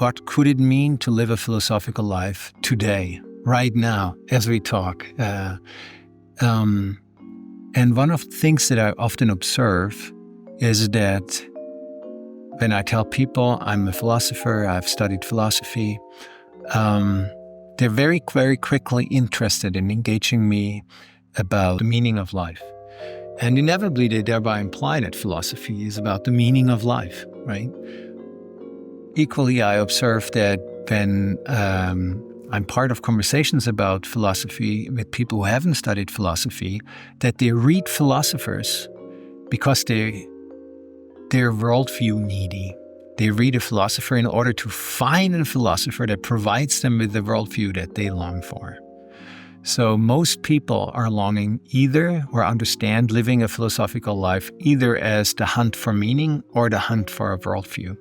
what could it mean to live a philosophical life today, right now, as we talk? And one of the things that I often observe is that when I tell people I'm a philosopher, I've studied philosophy, they're very, very quickly interested in engaging me about the meaning of life. And inevitably, they thereby imply that philosophy is about the meaning of life, right? Equally, I observe that when I'm part of conversations about philosophy with people who haven't studied philosophy, that they read philosophers because they're worldview needy. They read a philosopher in order to find a philosopher that provides them with the worldview that they long for. So most people are longing either, or understand living a philosophical life, either as the hunt for meaning or the hunt for a worldview.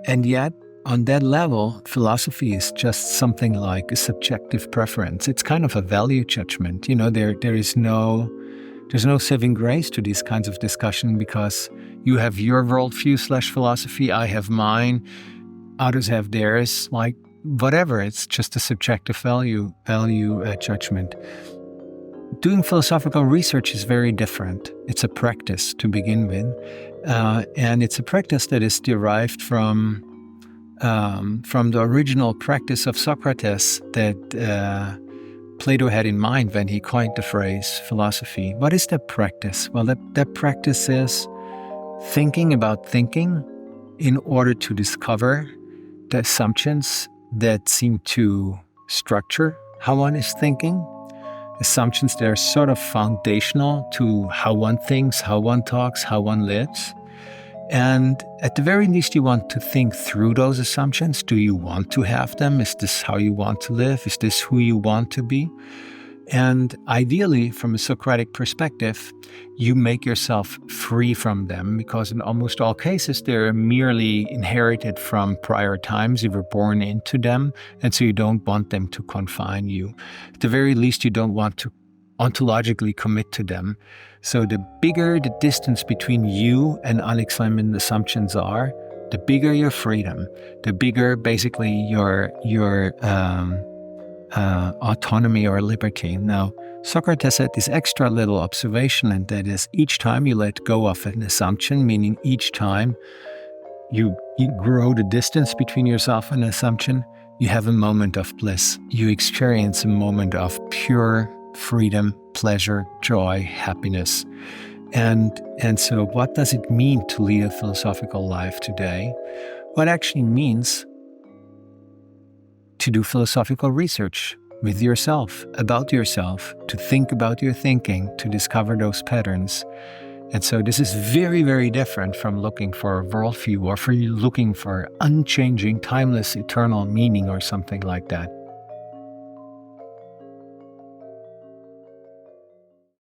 And yet, on that level, philosophy is just something like a subjective preference. It's kind of a value judgment. There's no saving grace to these kinds of discussion, because you have your worldview / philosophy, I have mine, others have theirs, like whatever. It's just a subjective value judgment. Doing philosophical research is very different. It's a practice to begin with, and it's a practice that is derived from the original practice of Socrates that Plato had in mind when he coined the phrase philosophy. What is that practice? Well, that practice is thinking about thinking in order to discover the assumptions that seem to structure how one is thinking, assumptions that are sort of foundational to how one thinks, how one talks, how one lives. And at the very least, you want to think through those assumptions. Do you want to have them? Is this how you want to live? Is this who you want to be? And ideally, from a Socratic perspective, you make yourself free from them, because in almost all cases, they're merely inherited from prior times. You were born into them, and so you don't want them to confine you. At the very least, you don't want to ontologically commit to them. So the bigger the distance between you and unexamined assumptions are, the bigger your freedom, the bigger basically your autonomy or liberty. Now, Socrates had this extra little observation, and that is, each time you let go of an assumption, meaning each time you grow the distance between yourself and an assumption, you have a moment of bliss. You experience a moment of pure freedom, pleasure, joy, happiness. And so what does it mean to lead a philosophical life today? What actually means to do philosophical research with yourself, about yourself, to think about your thinking, to discover those patterns. And so this is very, very different from looking for a worldview or for looking for unchanging, timeless, eternal meaning or something like that.